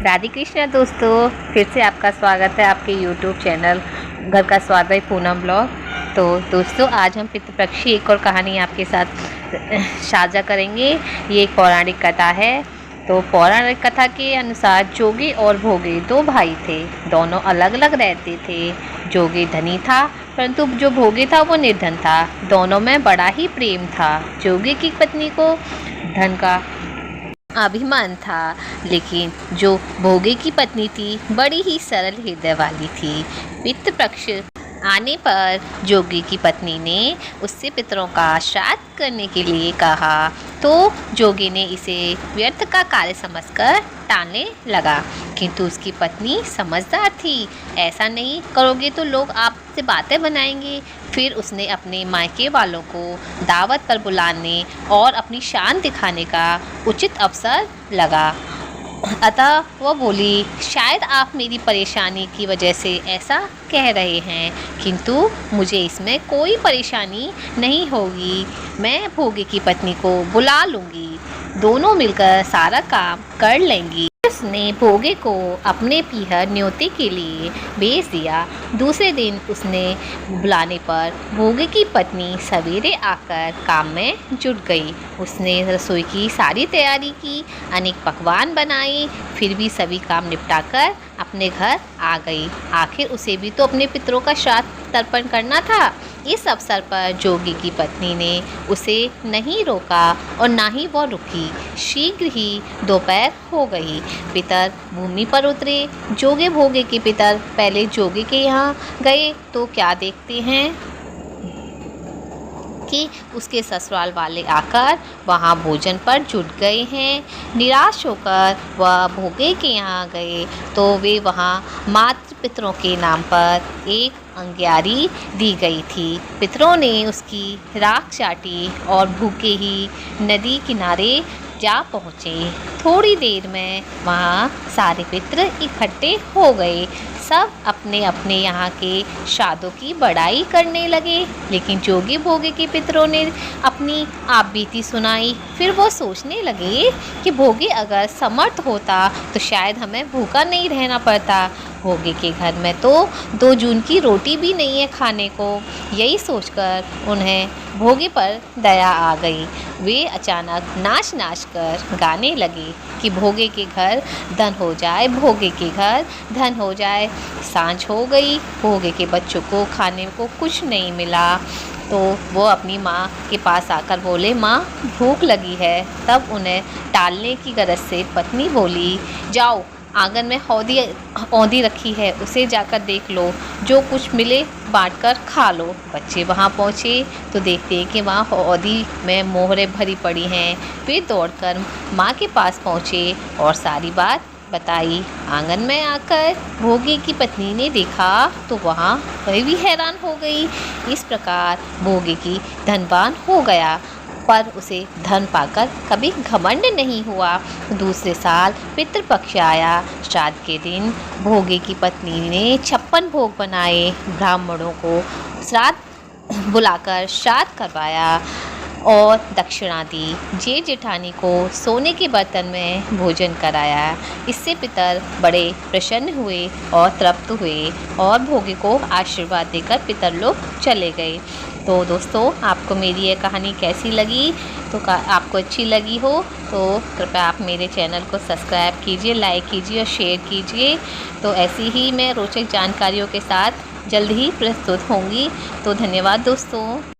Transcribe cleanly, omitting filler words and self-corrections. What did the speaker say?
राधे कृष्णा दोस्तों, फिर से आपका स्वागत है आपके YouTube चैनल घर का स्वाद बाई पूनम ब्लॉग। तो दोस्तों, आज हम पितृपक्ष की एक और कहानी आपके साथ साझा करेंगे। ये एक पौराणिक कथा है। तो पौराणिक कथा के अनुसार जोगी और भोगी दो भाई थे। दोनों अलग अलग रहते थे। जोगी धनी था, परंतु जो भोगी था वो निर्धन था। दोनों में बड़ा ही प्रेम था। जोगी की पत्नी को धन का अभिमान था, लेकिन जो भोगी की पत्नी थी बड़ी ही सरल हृदय वाली थी। पितृपक्ष आने पर जोगी की पत्नी ने उससे पितरों का श्राद्ध करने के लिए कहा, तो जोगी ने इसे व्यर्थ का कार्य समझकर टालने लगा। किंतु उसकी पत्नी समझदार थी। ऐसा नहीं करोगे तो लोग आपसे बातें बनाएंगे। फिर उसने अपने मायके वालों को दावत पर बुलाने और अपनी शान दिखाने का उचित अवसर लगा। अतः वह बोली, शायद आप मेरी परेशानी की वजह से ऐसा कह रहे हैं, किंतु मुझे इसमें कोई परेशानी नहीं होगी। मैं भोगी की पत्नी को बुला लूँगी, दोनों मिलकर सारा काम कर लेंगी। उसने भोगे को अपने पीहर न्योते के लिए भेज दिया। दूसरे दिन उसने बुलाने पर भोगे की पत्नी सवेरे आकर काम में जुट गई। उसने रसोई की सारी तैयारी की, अनेक पकवान बनाए, फिर भी सभी काम निपटाकर अपने घर आ गई। आखिर उसे भी तो अपने पितरों का श्राद्ध तर्पण करना था। इस अवसर पर जोगी की पत्नी ने उसे नहीं रोका और ना ही वह रुकी। शीघ्र ही दोपहर हो गई। पितर भूमि पर उतरे। जोगे भोगे के पितर पहले जोगी के यहाँ गए तो क्या देखते हैं कि उसके ससुराल वाले आकर वहाँ भोजन पर जुट गए हैं। निराश होकर वह भोगे के यहाँ गए तो वे वहाँ मात्र पितरों के नाम पर एक अंग्यारी दी गई थी। पितरों ने उसकी राख चाटी और भूखे ही नदी किनारे जा पहुँचे। थोड़ी देर में वहाँ सारे पितर इकट्ठे हो गए। सब अपने अपने यहाँ के श्राद्धों की बड़ाई करने लगे, लेकिन जोगी भोगे के पितरों ने अपनी आप बीती सुनाई। फिर वो सोचने लगे कि भोगी अगर समर्थ होता तो शायद हमें भूखा नहीं रहना पड़ता। भोगे के घर में तो 2 जून की रोटी भी नहीं है खाने को। यही सोचकर उन्हें भोगे पर दया आ गई। वे अचानक नाच नाच कर गाने लगे कि भोगे के घर धन हो जाए, भोगे के घर धन हो जाए। सांझ हो गई। भोगे के बच्चों को खाने को कुछ नहीं मिला, तो वो अपनी माँ के पास आकर बोले, माँ भूख लगी है। तब उन्हें टालने की गरज से पत्नी बोली, जाओ आंगन में औंधी रखी है, उसे जाकर देख लो, जो कुछ मिले बांट कर खा लो। बच्चे वहाँ पहुँचे तो देखते हैं कि वहाँ औंधी में मोहरें भरी पड़ी हैं। वे दौड़कर माँ के पास पहुँचे और सारी बात बताई। आंगन में आकर भोगी की पत्नी ने देखा तो वहाँ वह भी हैरान हो गई। इस प्रकार भोगी की धनवान हो गया, पर उसे धन पाकर कभी घमंड नहीं हुआ। दूसरे साल पितृपक्ष आया। श्राद्ध के दिन भोगी की पत्नी ने 56 भोग बनाए। ब्राह्मणों को श्राद्ध बुलाकर श्राद्ध करवाया और दक्षिणा दी। जेठ जेठानी को सोने के बर्तन में भोजन कराया। इससे पितर बड़े प्रसन्न हुए और तृप्त हुए और भोगी को आशीर्वाद देकर पितर लोग चले गए। तो दोस्तों, आपको मेरी ये कहानी कैसी लगी? तो आपको अच्छी लगी हो तो कृपया आप मेरे चैनल को सब्सक्राइब कीजिए, लाइक कीजिए और शेयर कीजिए। तो ऐसी ही मैं रोचक जानकारियों के साथ जल्द ही प्रस्तुत होंगी। तो धन्यवाद दोस्तों।